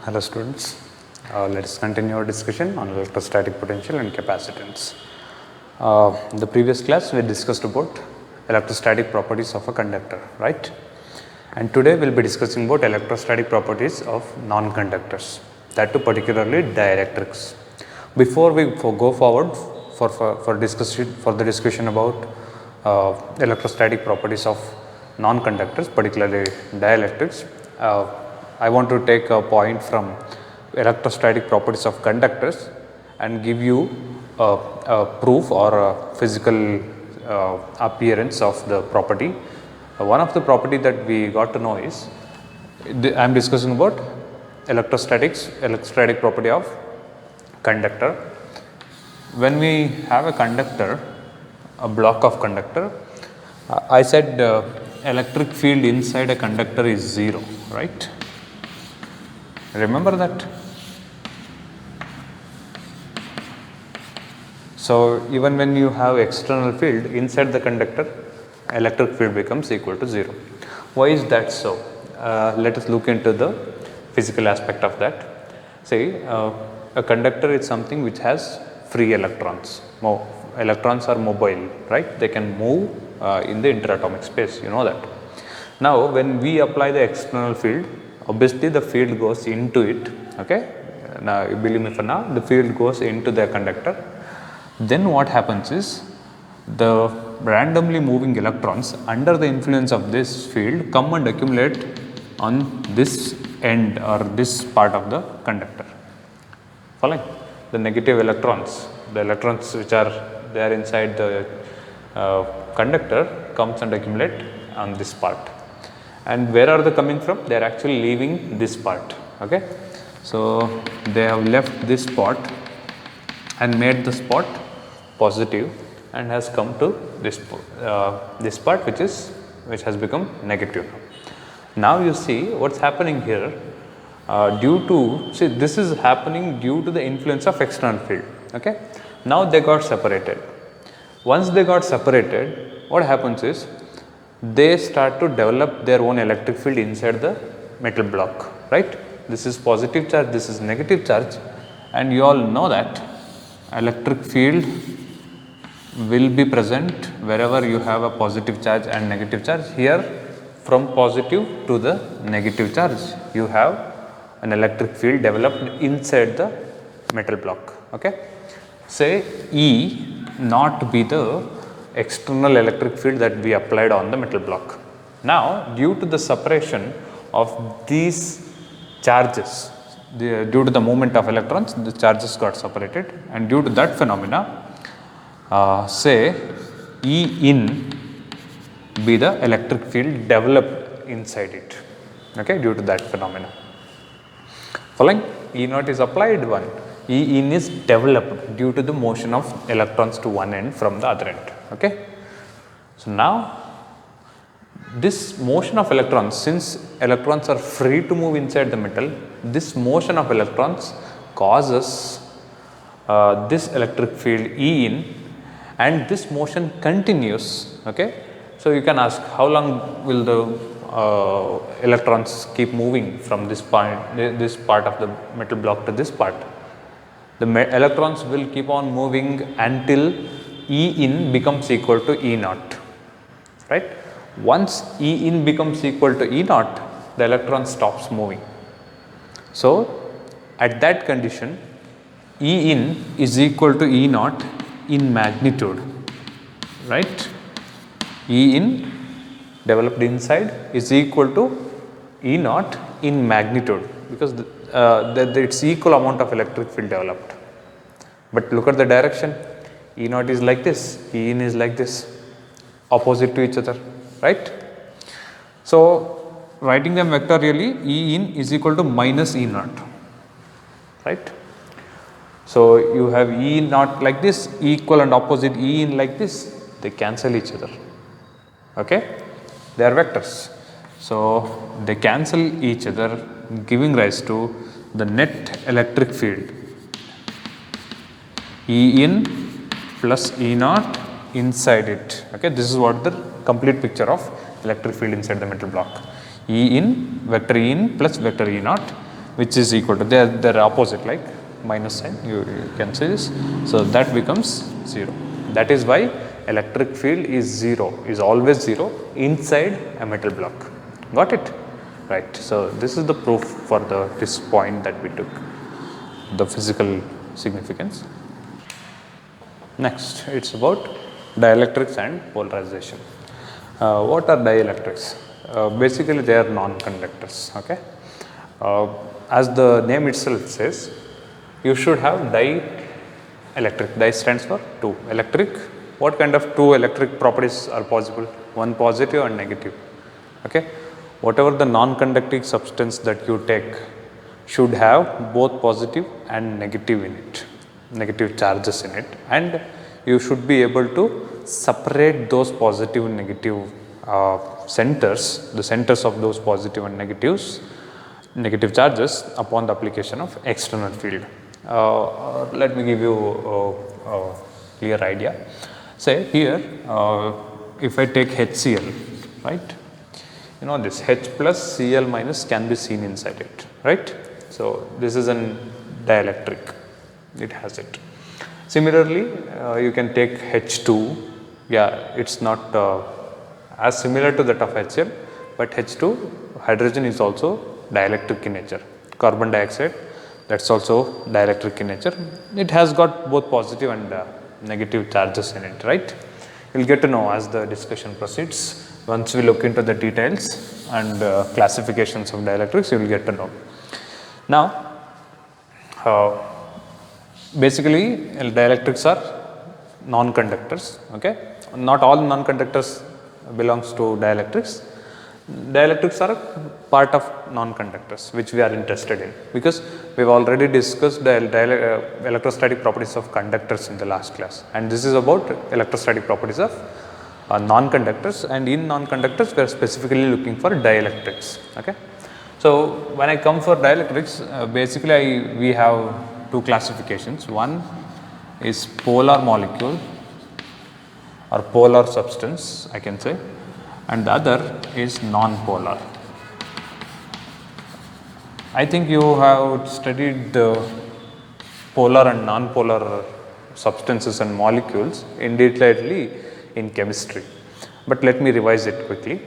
Hello students, let us continue our discussion on electrostatic potential and capacitance. In the previous class we discussed about electrostatic properties of a conductor, right? And today we will be discussing about electrostatic properties of non-conductors, that too particularly dielectrics. Before we go forward for the discussion about electrostatic properties of non-conductors, particularly dielectrics, I want to take a point from electrostatic properties of conductors and give you a proof or a physical appearance of the property. One of the property that we got to know is, I am discussing about electrostatic property of conductor. When we have a conductor, a block of conductor, I said electric field inside a conductor is 0, right? Remember that? So even when you have external field inside the conductor, electric field becomes equal to 0. Why is that so? Let us look into the physical aspect of that. See, a conductor is something which has free electrons. Electrons are mobile, right? They can move in the interatomic space, you know that. Now when we apply the external field, obviously the field goes into it, okay? Now believe me, for now the field goes into the conductor. Then what happens is, the randomly moving electrons under the influence of this field come and accumulate on this end or this part of the conductor. Following? The negative electrons, the electrons which are there inside the conductor comes and accumulate on this part. And where are they coming from? They are actually leaving this part, okay? So they have left this spot and made the spot positive and has come to this part which has become negative. Now you see what's happening here, this is happening due to the influence of external field, okay? Now they got separated. Once they got separated, what happens is, they start to develop their own electric field inside the metal block, right? This is positive charge, this is negative charge, and you all know that electric field will be present wherever you have a positive charge and negative charge. Here, from positive to the negative charge, you have an electric field developed inside the metal block, okay? Say E not be the external electric field that we applied on the metal block. Now due to the separation of these charges, due to the movement of electrons, the charges got separated, and due to that phenomena, say E in be the electric field developed inside it, okay, due to that phenomena. Following? E naught is applied one, E in is developed due to the motion of electrons to one end from the other end, okay. So now this motion of electrons, since electrons are free to move inside the metal, this motion of electrons causes this electric field E in, and this motion continues, okay. So you can ask, how long will the electrons keep moving from this point, this part of the metal block to this part? The electrons will keep on moving until E in becomes equal to E naught, right? Once E in becomes equal to E naught, the electron stops moving. So at that condition, E in is equal to E naught in magnitude, right? E in developed inside is equal to E naught in magnitude, because it's equal amount of electric field developed. But look at the direction, E naught is like this, E in is like this, opposite to each other, right? So writing them vectorially, E in is equal to minus E naught, right? So you have E naught like this, equal and opposite E in like this, they cancel each other, okay? They are vectors. So they cancel each other, giving rise to the net electric field E in plus E naught inside it, okay. This is what the complete picture of electric field inside the metal block. E in, vector E in plus vector E naught which is equal to, they're opposite, like minus sign, you can say this. So that becomes 0. That is why electric field is 0, is always 0 inside a metal block. Got it? Right. So this is the proof for this point that we took, the physical significance. Next, it's about dielectrics and polarization. What are dielectrics? Basically, they are non-conductors. Okay. As the name itself says, you should have dielectric. Di stands for 2. Electric. What kind of 2 electric properties are possible? One positive and negative. Okay. Whatever the non-conducting substance that you take should have both positive and negative in it, negative charges in it, and you should be able to separate those positive and negative centers, the centers of those positive and negative charges upon the application of external field. Let me give you a clear idea. Say here, if I take HCl, right? You know this H plus Cl minus can be seen inside it, right? So this is an dielectric, it has it. Similarly, you can take H2, yeah, it's not as similar to that of HCl, but H2, hydrogen is also dielectric in nature. Carbon dioxide, that's also dielectric in nature. It has got both positive and negative charges in it, right? You will get to know as the discussion proceeds. Once we look into the details and classifications of dielectrics, you will get to know. Now, basically dielectrics are non-conductors. Okay, not all non-conductors belongs to dielectrics. Dielectrics are part of non-conductors which we are interested in, because we have already discussed the electrostatic properties of conductors in the last class, and this is about electrostatic properties of non-conductors, and in non-conductors we are specifically looking for dielectrics. Okay. So when I come for dielectrics, basically we have 2 classifications. One is polar molecule or polar substance, I can say, and the other is non-polar. I think you have studied the polar and non-polar substances and molecules in detail in chemistry, but let me revise it quickly.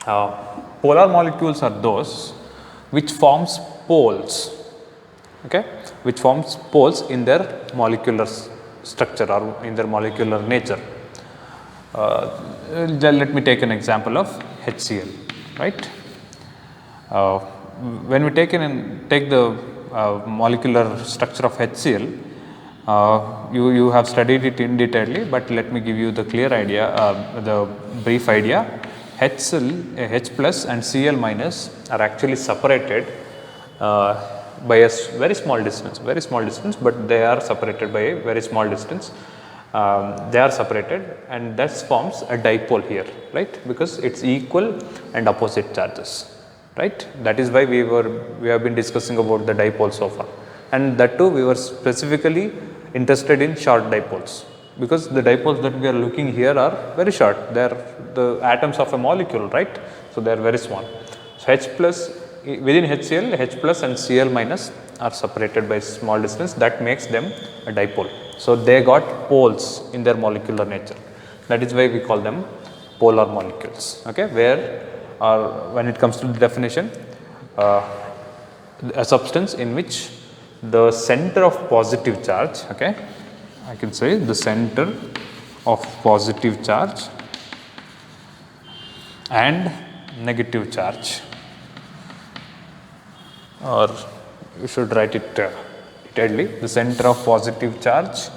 Polar molecules are those which forms poles, okay, which forms poles in their molecular structure or in their molecular nature. Let me take an example of HCl, right? When we take the molecular structure of HCl, you have studied it in detail, but let me give you the clear idea, the brief idea. H plus and Cl minus are actually separated by a very small distance, but they are separated by a very small distance. They are separated, and that forms a dipole here, right? Because it's equal and opposite charges, right? That is why we have been discussing about the dipole so far, and that too we were specifically interested in short dipoles, because the dipoles that we are looking here are very short. They are the atoms of a molecule, right? So they are very small. So H plus within HCl, H plus and Cl minus are separated by small distance. That makes them a dipole. So they got poles in their molecular nature. That is why we call them polar molecules. Okay, where when it comes to the definition, a substance in which the center of positive charge, okay, I can say the center of positive charge and negative charge, or you should write it deadly, the center of positive charge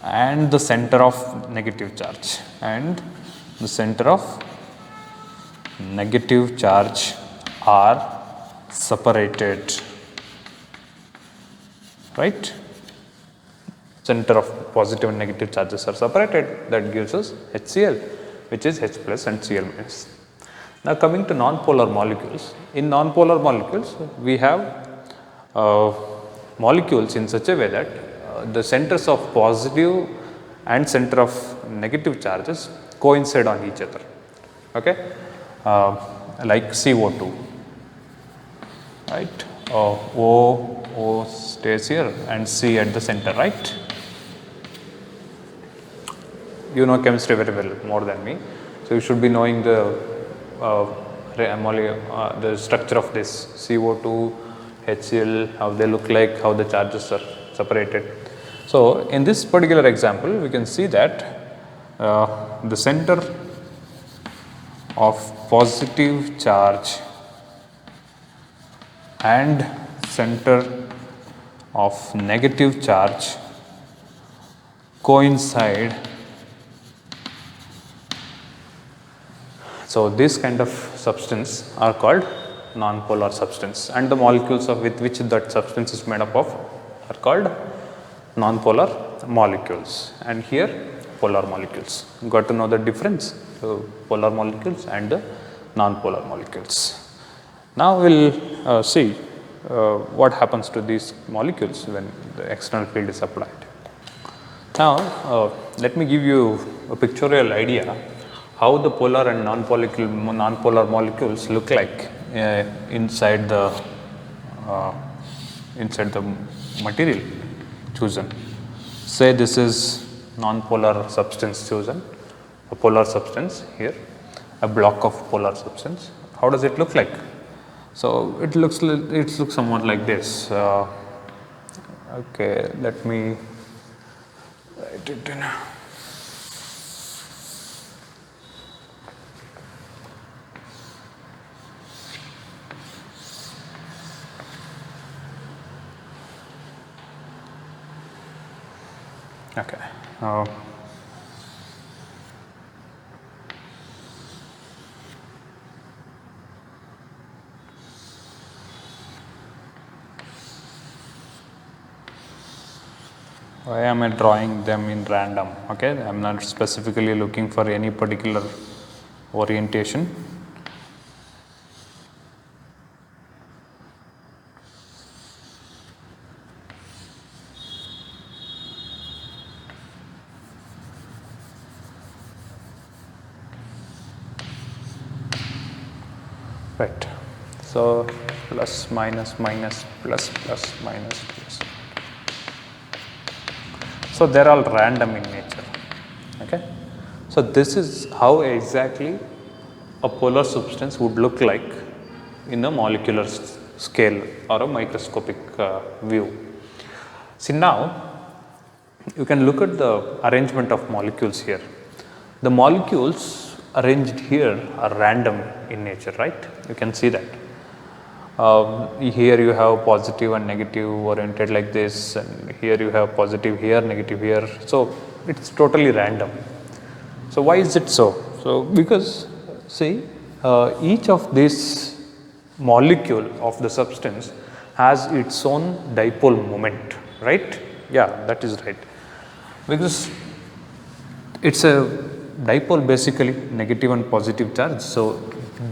and the center of negative charge, and the center of negative charge are separated, right? Center of positive and negative charges are separated. That gives us HCl, which is H plus and Cl minus. Now coming to non-polar molecules. In non-polar molecules, we have molecules in such a way that the centers of positive and center of negative charges coincide on each other. Okay, like CO2, right? O stays here and C at the center, right? You know chemistry very well, more than me. So you should be knowing the the structure of this CO2, HCl, how they look like, how the charges are separated. So in this particular example, we can see that the center of positive charge and center of negative charge coincide. So this kind of substance are called non-polar substance, and the molecules of with which that substance is made up of are called non-polar molecules, and here polar molecules. Got to know the difference, so polar molecules and the non-polar molecules. Now we will see what happens to these molecules when the external field is applied. Now let me give you a pictorial idea how the polar and non-polar molecules look like inside the material chosen. Say this is non-polar substance chosen, a polar substance here, a block of polar substance. How does it look like? So it looks somewhat like this. Okay, let me write it in. Okay. Why am I drawing them in random? Okay, I am not specifically looking for any particular orientation. Right. So plus minus minus plus plus minus plus. So they are all random in nature. Okay. So this is how exactly a polar substance would look like in a molecular scale or a microscopic view. See, now you can look at the arrangement of molecules here. The molecules arranged here are random in nature, right? You can see that. Here you have positive and negative oriented like this, and here you have positive here, negative here. So it's totally random. So why is it so? So because see, each of this molecule of the substance has its own dipole moment, right? Yeah, that is right. Because it's a dipole, basically negative and positive charge. So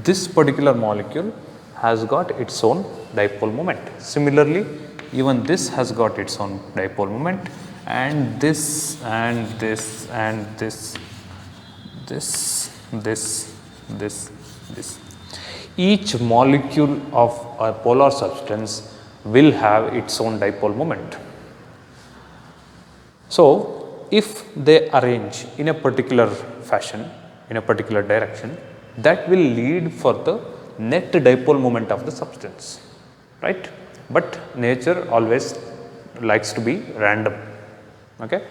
this particular molecule has got its own dipole moment. Similarly, even this has got its own dipole moment, and this and this and this, this. Each molecule of a polar substance will have its own dipole moment. So if they arrange in a particular fashion, in a particular direction, that will lead for the net dipole moment of the substance, right? But nature always likes to be random. Okay,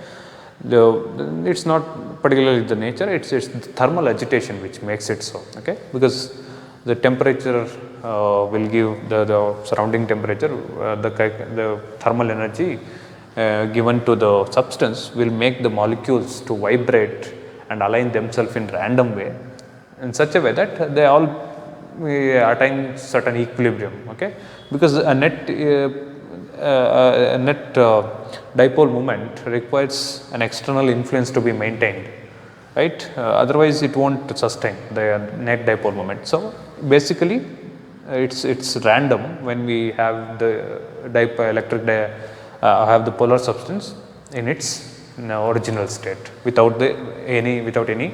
it's not particularly the nature; it's the thermal agitation which makes it so. Okay, because the temperature will give the surrounding temperature, the thermal energy given to the substance will make the molecules to vibrate and align themselves in random way, in such a way that they all attain certain equilibrium. Okay, because a net dipole moment requires an external influence to be maintained, right? Otherwise it won't sustain the net dipole moment. So basically it's random when we have the have the polar substance in its original state without any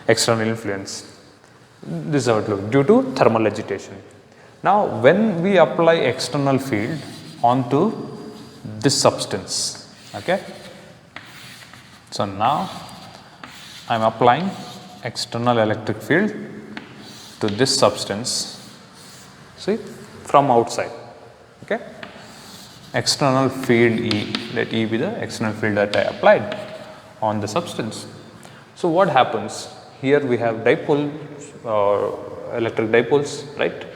external influence. This is how it looks due to thermal agitation. Now, when we apply external field onto this substance, okay. So, now I am applying external electric field to this substance, see, from outside, okay. External field E, let E be the external field that I applied on the substance. So, what happens here? We have dipole electric dipoles, right.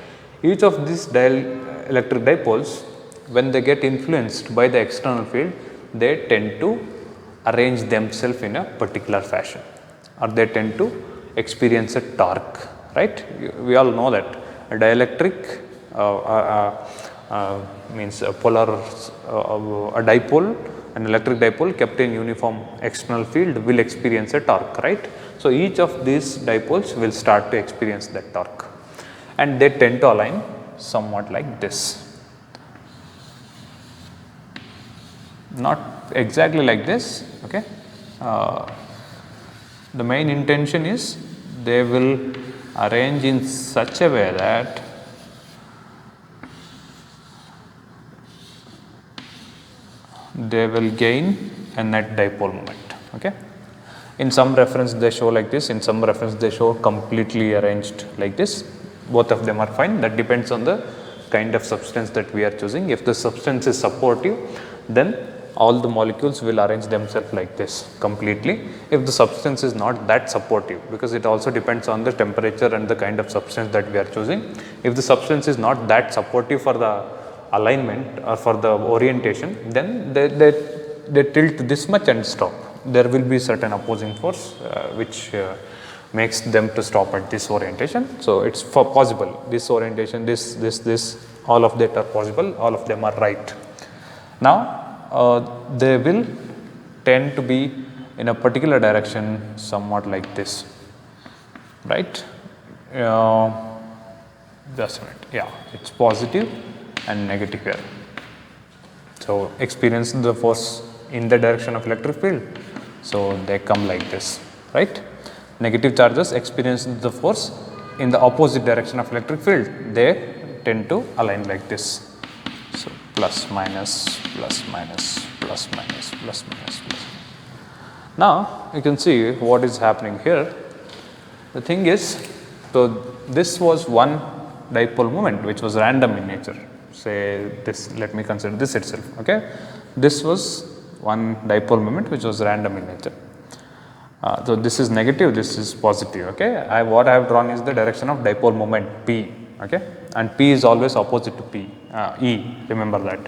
Each of these electric dipoles, when they get influenced by the external field, they tend to arrange themselves in a particular fashion, or they tend to experience a torque, right. We all know that a dielectric means a polar a dipole, an electric dipole kept in uniform external field will experience a torque, right. So, each of these dipoles will start to experience that torque, and they tend to align somewhat like this, not exactly like this, okay. The main intention is they will arrange in such a way that they will gain a net dipole moment, okay. In some reference they show like this, in some reference they show completely arranged like this. Both of them are fine, that depends on the kind of substance that we are choosing. If the substance is supportive, then all the molecules will arrange themselves like this completely. If the substance is not that supportive, because it also depends on the temperature and the kind of substance that we are choosing. If the substance is not that supportive for the alignment or for the orientation, then they tilt this much and stop. There will be certain opposing force which makes them to stop at this orientation. So, it is possible, this orientation, this all of that are possible, all of them are right. Now, they will tend to be in a particular direction somewhat like this, right. Just a minute, yeah, it is positive and negative here. So, experience the force in the direction of electric field. So, they come like this, right. Negative charges experience the force in the opposite direction of electric field, they tend to align like this. So, plus minus, plus minus, plus minus, plus minus, plus. Now, you can see what is happening here. The thing is, so this was one dipole moment which was random in nature. Say this, let me consider this itself, okay. This was one dipole moment which was random in nature. So, this is negative, this is positive, okay. What I have drawn is the direction of dipole moment P, okay, and P is always opposite to P, E, remember that.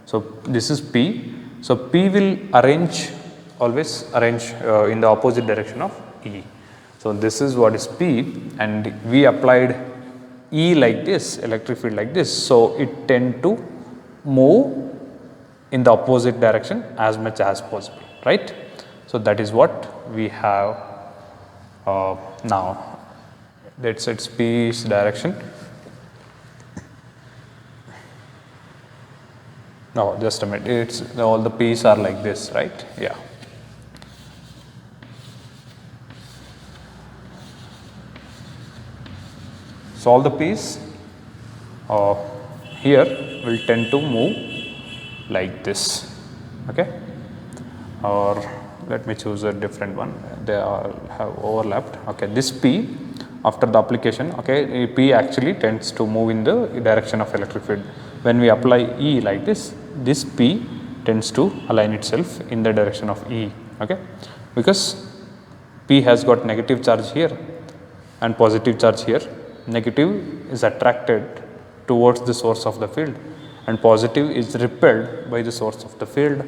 So, this is P. So, P will always arrange in the opposite direction of E. So, this is what is P, and we applied E like this, electric field like this. So, it tend to move in the opposite direction as much as possible, right. So, that is what we have now. That is its P's direction. No, just a minute, it's all the P's are like this, right, yeah. So, all the P's here will tend to move like this, okay, or let me choose a different one, they all have overlapped, okay. This P after the application, okay, P actually tends to move in the direction of electric field. When we apply E like this P tends to align itself in the direction of E, okay, because P has got negative charge here and positive charge here. Negative is attracted towards the source of the field and positive is repelled by the source of the field.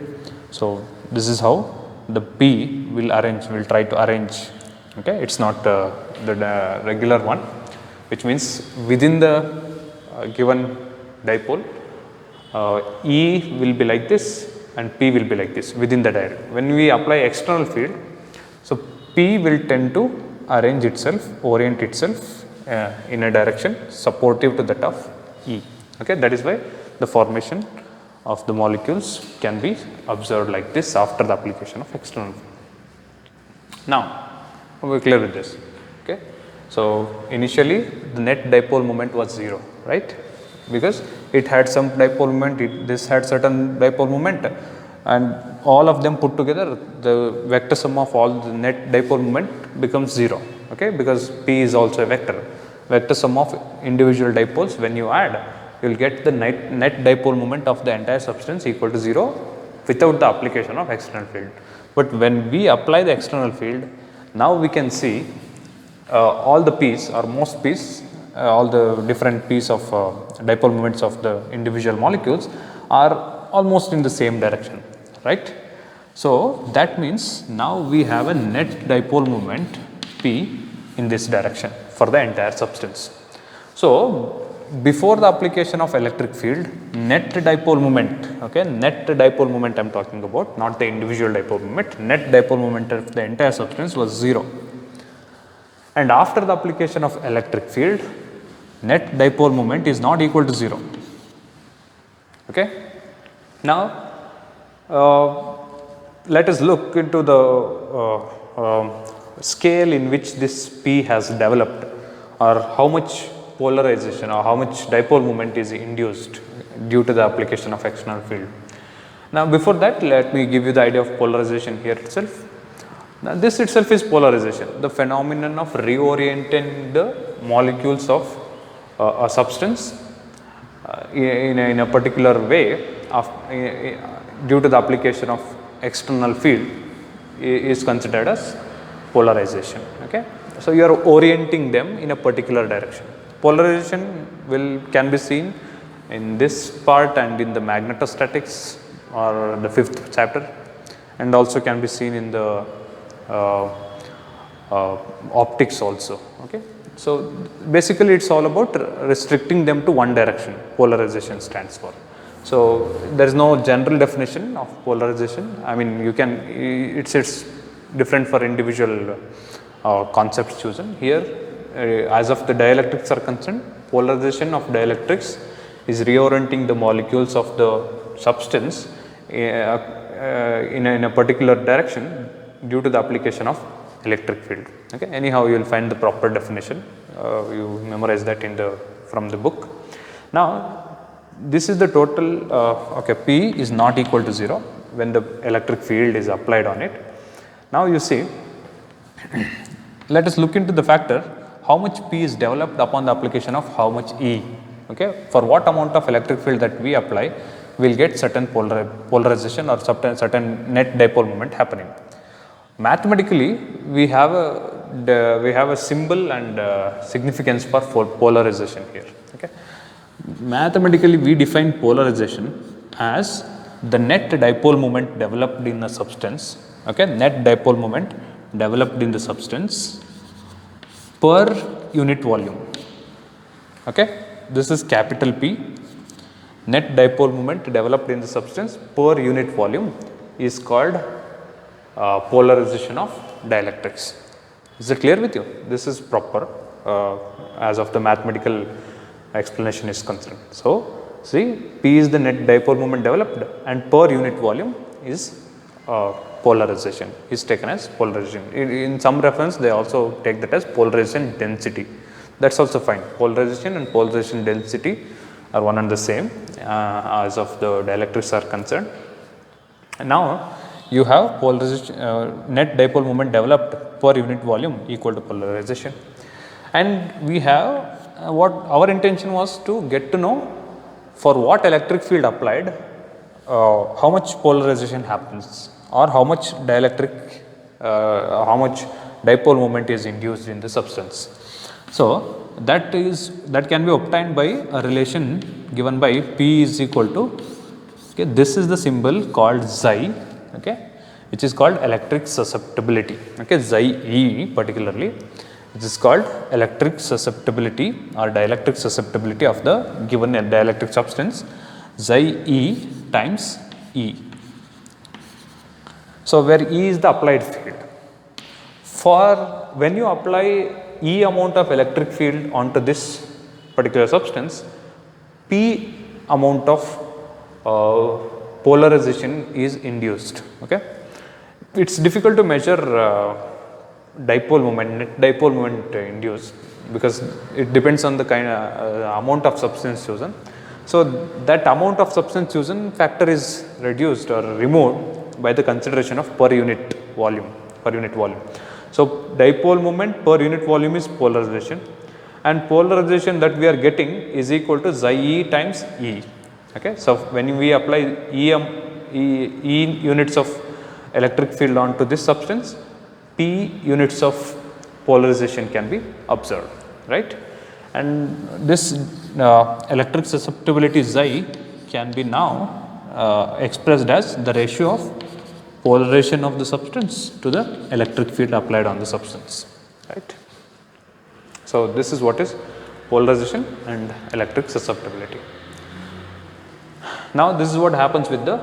So, this is how the P will try to arrange, okay. It is not the regular one, which means within the given dipole E will be like this and P will be like this within the diagram. When we apply external field, so P will tend to arrange itself, orient itself in a direction supportive to that of E, okay. That is why the formation of the molecules can be observed like this after the application of external field. Now, we are clear with this, okay. So, initially the net dipole moment was 0, right. because it had some dipole moment, this had certain dipole moment, and all of them put together, the vector sum of all the net dipole moment becomes 0, okay, because P is also a vector. Vector sum of individual dipoles, when you add, you will get the net dipole moment of the entire substance equal to 0 without the application of external field. But when we apply the external field, now we can see all the P's or most P's, all the different P's of dipole moments of the individual molecules are almost in the same direction, right. So, that means now we have a net dipole moment P in this direction for the entire substance. So, before the application of electric field, net dipole moment, okay, net dipole moment I am talking about, not the individual dipole moment, net dipole moment of the entire substance was 0. And after the application of electric field, net dipole moment is not equal to 0. Okay. Now, let us look into the scale in which this P has developed, or how much polarization or how much dipole moment is induced due to the application of external field. Now, before that, let me give you the idea of polarization here itself. Now, this itself is polarization, the phenomenon of reorienting the molecules of a substance in a particular way due to the application of external field is considered as polarization. Okay. So, you are orienting them in a particular direction. Polarization can be seen in this part and in the magnetostatics or the 5th chapter, and also can be seen in the optics also. Okay. So, basically it is all about restricting them to one direction, polarization stands for. So, there is no general definition of polarization. I mean, you can, it's different for individual concepts chosen. Here, as of the dielectrics are concerned, polarization of dielectrics is reorienting the molecules of the substance in a particular direction due to the application of electric field. Okay. Anyhow, you will find the proper definition, you memorize that from the book. Now, this is the total, okay, P is not equal to 0 when the electric field is applied on it. Now, you see, let us look into the factor how much P is developed upon the application of how much E. Okay. For what amount of electric field that we apply, we will get certain polarization or certain net dipole moment happening. Mathematically, we have a symbol and significance for polarization here. Okay. Mathematically, we define polarization as the net dipole moment developed in a substance. Okay. Net dipole moment developed in the substance per unit volume. Okay. This is capital P. Net dipole moment developed in the substance per unit volume is called polarization of dielectrics. Is it clear with you? This is proper as of the mathematical explanation is concerned. So, see, P is the net dipole moment developed and per unit volume is polarization, is taken as polarization. In some reference, they also take that as polarization density. That is also fine. Polarization and polarization density are one and the same as of the dielectrics are concerned. And now, you have polarization, net dipole moment developed per unit volume equal to polarization. And we have what our intention was to get to know for what electric field applied, how much polarization happens, or how much dielectric, how much dipole moment is induced in the substance. So, that can be obtained by a relation given by P is equal to, okay, this is the symbol called Xi, okay, which is called electric susceptibility. Okay, Xi E particularly, which is called electric susceptibility or dielectric susceptibility of the given dielectric substance, Xi E times E. So, where E is the applied field. For when you apply E amount of electric field onto this particular substance, P amount of polarization is induced. Okay. It is difficult to measure dipole moment, net dipole moment induced, because it depends on the kind of amount of substance chosen. So that amount of substance chosen factor is reduced or removed by the consideration of per unit volume. So dipole moment per unit volume is polarization, and polarization that we are getting is equal to xi e times E. Okay. So when we apply E units of electric field onto this substance, P units of polarization can be observed, right? And this electric susceptibility xi can be now expressed as the ratio of polarization of the substance to the electric field applied on the substance, right? So this is what is polarization and electric susceptibility. Now this is what happens with the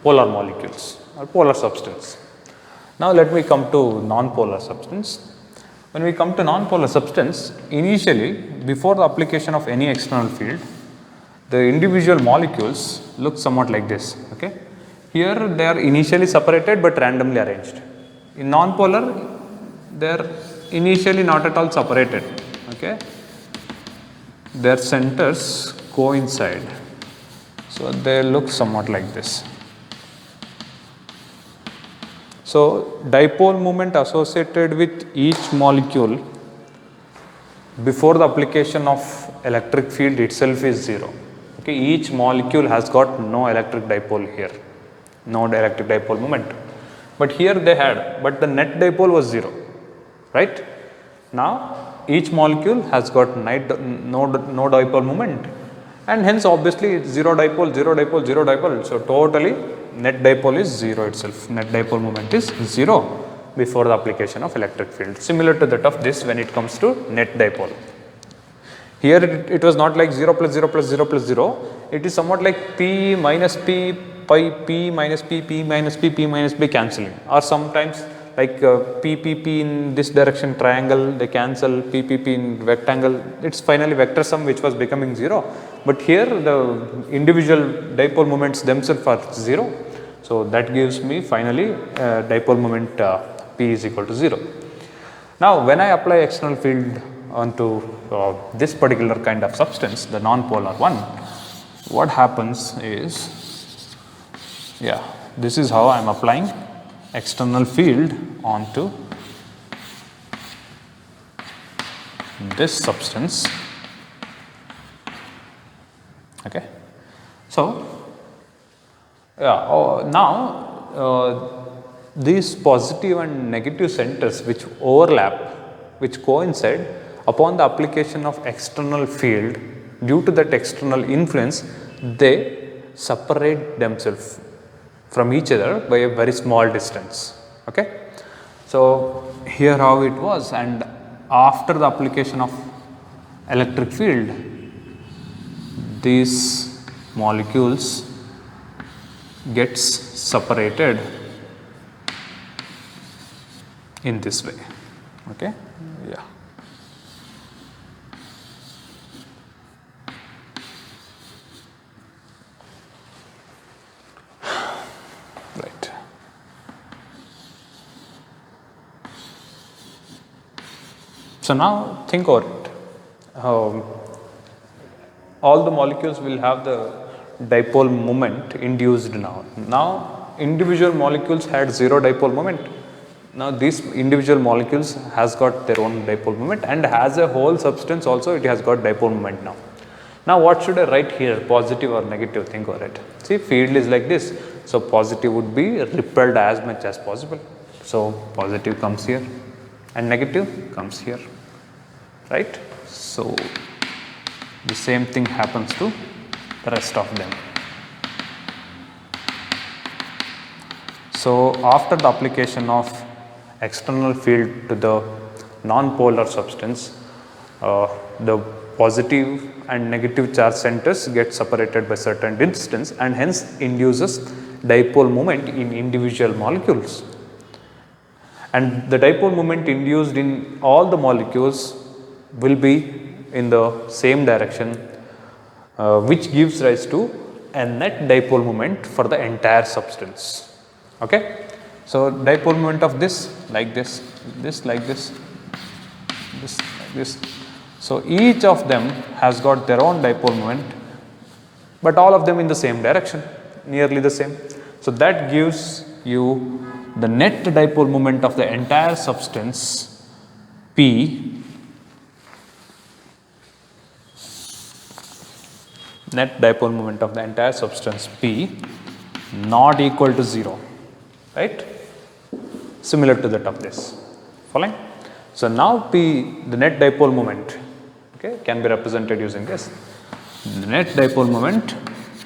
polar molecules or polar substance. Now let me come to non-polar substance. When we come to non-polar substance, initially before the application of any external field, the individual molecules look somewhat like this. Okay. Here they are initially separated but randomly arranged. In non-polar, they are initially not at all separated. Okay. Their centers coincide. So they look somewhat like this. So dipole moment associated with each molecule before the application of electric field itself is 0. Okay, each molecule has got no electric dipole here, no electric dipole moment. But here they had, but the net dipole was 0, right? Now each molecule has got no dipole moment, and hence obviously it's 0 dipole, 0 dipole, 0 dipole. So totally net dipole is 0 itself. Net dipole moment is 0 before the application of electric field, similar to that of this when it comes to net dipole. Here it was not like 0 plus 0 plus 0 plus 0, it is somewhat like P minus P, pi P minus P, P minus P, P minus P cancelling, or sometimes like P, P, P in this direction triangle, they cancel, P, P, P in rectangle, it is finally vector sum which was becoming 0, but here the individual dipole moments themselves are 0. So that gives me finally dipole moment P is equal to 0. Now when I apply external field onto this particular kind of substance, the non-polar one, what happens is, this is how I am applying external field onto this substance. Okay. So now these positive and negative centers which overlap, which coincide upon the application of external field, due to that external influence, they separate themselves from each other by a very small distance. Okay. So here how it was, and after the application of electric field, these molecules gets separated in this way. Okay. Right. So now think over it. All the molecules will have the dipole moment induced now. Now individual molecules had 0 dipole moment. Now these individual molecules has got their own dipole moment, and as a whole substance also it has got dipole moment now. Now what should I write here, positive or negative? Think over it. See, field is like this. So positive would be repelled as much as possible. So positive comes here and negative comes here, right? So the same thing happens to the rest of them. So after the application of external field to the non-polar substance, the positive and negative charge centers get separated by certain distance, and hence induces dipole moment in individual molecules. And the dipole moment induced in all the molecules will be in the same direction, which gives rise to a net dipole moment for the entire substance. Okay. So dipole moment of this like this, this like this, this like this. So each of them has got their own dipole moment, but all of them in the same direction, nearly the same. So that gives you the net dipole moment of the entire substance P, net dipole moment of the entire substance P not equal to 0, right? Similar to that of this. Following? So now P, the net dipole moment, okay, can be represented using this. The net dipole moment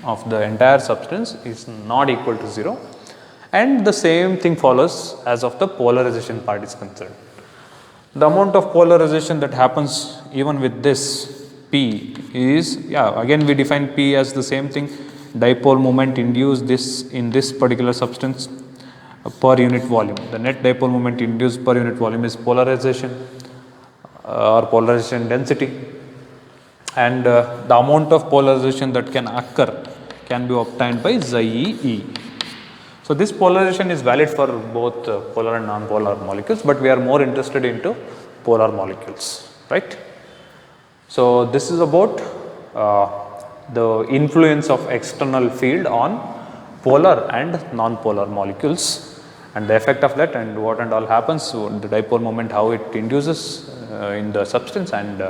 of the entire substance is not equal to 0, and the same thing follows as of the polarization part is concerned. The amount of polarization that happens even with this P is, again we define P as the same thing, dipole moment induced this in this particular substance per unit volume. The net dipole moment induced per unit volume is polarization or polarization density, and the amount of polarization that can occur can be obtained by xi E. So this polarization is valid for both polar and non-polar molecules, but we are more interested into polar molecules, right? So this is about the influence of external field on polar and non-polar molecules, and the effect of that, and what and all happens, so the dipole moment, how it induces in the substance, and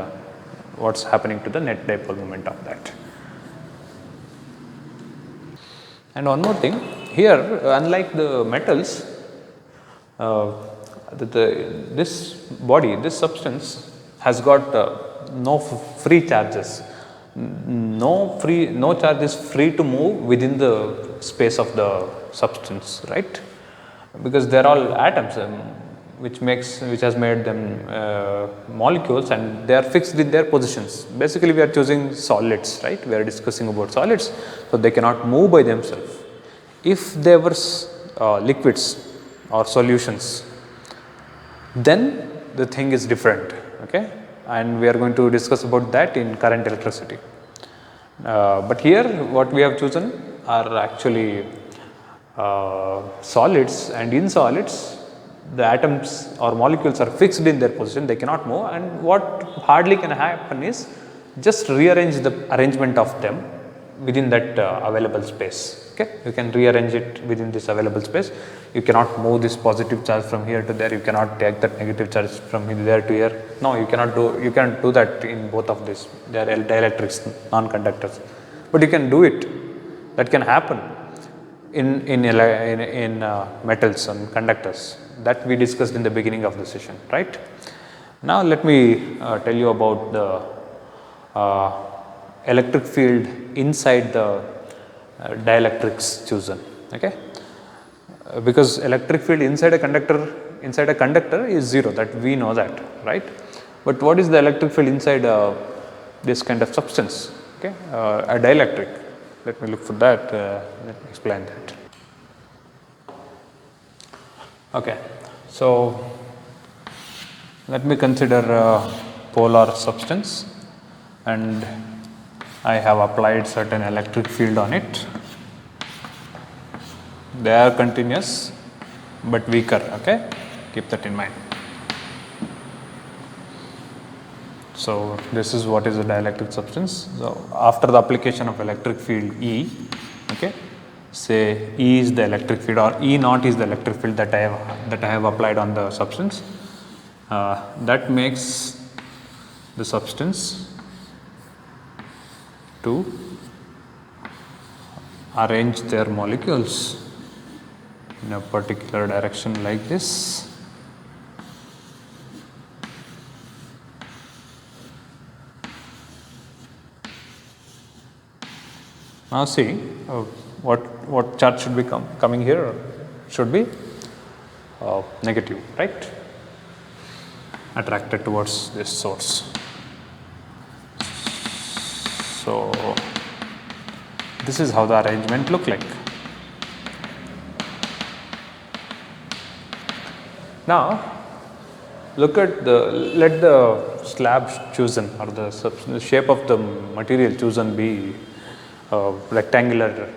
what's happening to the net dipole moment of that. And one more thing, here unlike the metals, this body, this substance has got no free charges, no charge is free to move within the space of the substance, right? Because they are all atoms which has made them molecules, and they are fixed in their positions. Basically we are choosing solids, right? We are discussing about solids, so they cannot move by themselves. If they were liquids or solutions, then the thing is different, okay, and we are going to discuss about that in current electricity. But here what we have chosen are actually solids, and in solids the atoms or molecules are fixed in their position, they cannot move, and what hardly can happen is just rearrange the arrangement of them within that available space. Okay, you can rearrange it within this available space. You cannot move this positive charge from here to there, you cannot take that negative charge from there to here. No, you cannot do that in both of these. They are dielectrics, non-conductors, but you can do it. That can happen in metals and conductors, that we discussed in the beginning of the session, right? Now let me tell you about the electric field inside the dielectrics chosen, okay? Because electric field inside a conductor is 0, that we know that, right? But what is the electric field inside this kind of substance, okay, a dielectric? Let me look for that, let me explain that. Okay, so let me consider a polar substance, and I have applied certain electric field on it. They are continuous but weaker, okay, keep that in mind. So this is what is a dielectric substance. So after the application of electric field E, okay, say E is the electric field, or E naught is the electric field that I have applied on the substance, that makes the substance to arrange their molecules in a particular direction like this. Now see, what charge should be coming here? Should be negative, right? Attracted towards this source. So this is how the arrangement look like. Now look at let the slab chosen, or the shape of the material chosen be rectangular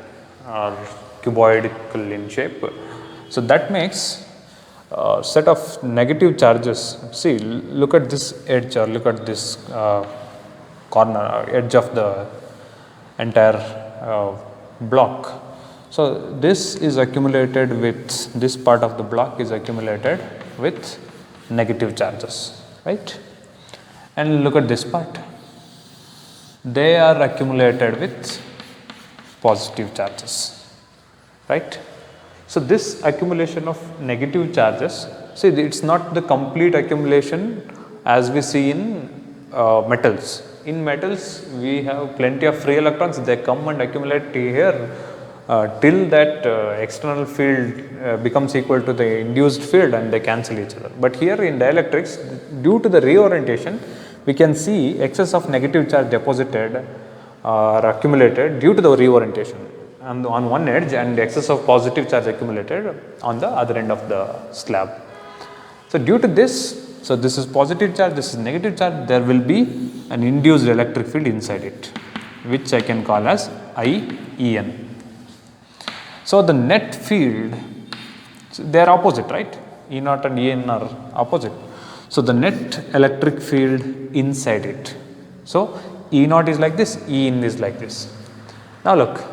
or cuboidal in shape. So that makes set of negative charges. See, look at this edge or look at this corner, edge of the entire block. So, this is accumulated with, this part of the block is accumulated with negative charges, right. And look at this part, they are accumulated with positive charges, right. So, this accumulation of negative charges, see, it is not the complete accumulation as we see in metals. In metals, we have plenty of free electrons, they come and accumulate here till that external field becomes equal to the induced field and they cancel each other. But here in dielectrics, due to the reorientation, we can see excess of negative charge deposited or accumulated due to the reorientation on one edge and excess of positive charge accumulated on the other end of the slab. So, due to this, so this is positive charge, this is negative charge, there will be an induced electric field inside it, which I can call as IEN. So, the net field, so they are opposite, right? E naught and En are opposite. So, the net electric field inside it. So, E naught is like this, E in is like this. Now, look,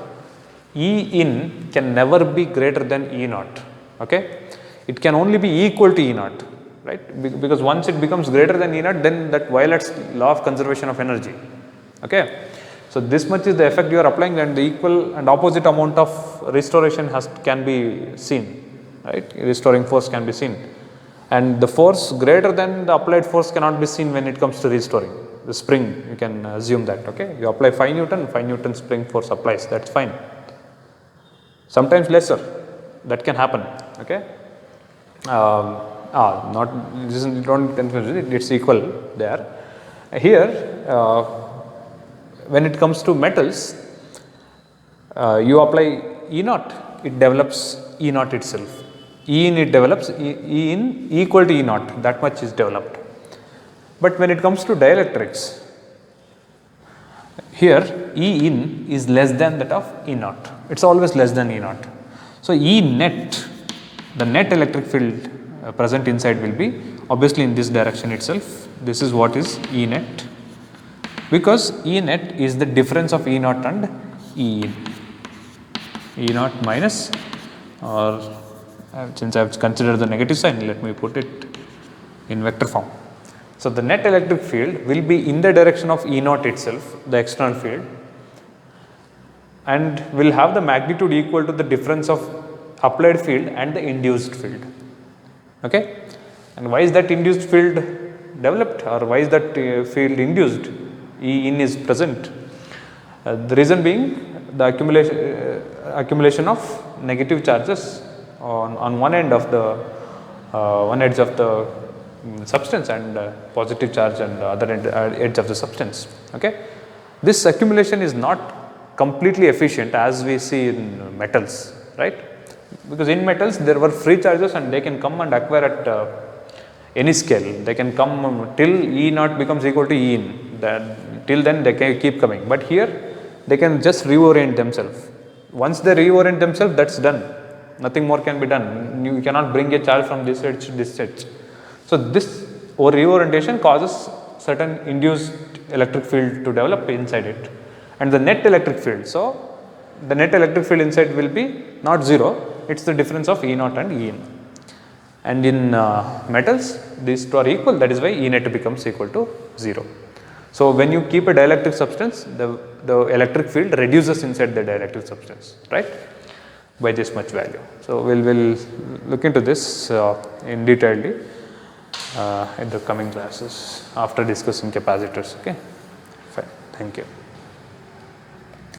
E in can never be greater than E naught, okay? It can only be equal to E naught, right? Because once it becomes greater than E naught, then that violates law of conservation of energy, okay? So, this much is the effect you are applying and the equal and opposite amount of restoration can be seen, right? Restoring force can be seen. And the force greater than the applied force cannot be seen when it comes to restoring. The spring, you can assume that, okay? You apply 5 Newton spring force applies, that is fine. Sometimes lesser, that can happen, okay? Not, this is, don't confuse it, it's equal there. Here, when it comes to metals, you apply E naught, it develops E naught itself. E in it develops, E in equal to E naught, that much is developed. But when it comes to dielectrics, here E in is less than that of E naught, it is always less than E naught. So, E net, the net electric field present inside will be obviously in this direction itself, this is what is E net, because E net is the difference of E naught and E in. E naught minus, or since I have considered the negative sign, let me put it in vector form. So, the net electric field will be in the direction of E naught itself, the external field, and will have the magnitude equal to the difference of applied field and the induced field, okay. And why is that induced field developed, or why is that field induced? E in is present. The reason being the accumulation of negative charges on one end of the one edge of the substance and positive charge and other edge of the substance, okay. This accumulation is not completely efficient as we see in metals, right, because in metals there were free charges and they can come and acquire at any scale, they can come till E naught becomes equal to E in, till then they can keep coming, but here they can just reorient themselves. Once they reorient themselves, that is done, nothing more can be done, you cannot bring a charge from this edge to this edge. So, this reorientation causes certain induced electric field to develop inside it and the net electric field. So, the net electric field inside will be not 0, it is the difference of E naught and E in. And in metals, these two are equal, that is why E net becomes equal to 0. So, when you keep a dielectric substance, the electric field reduces inside the dielectric substance, right, by this much value. So, we will look into this in detail in the coming classes after discussing capacitors, okay. Fine. Thank you.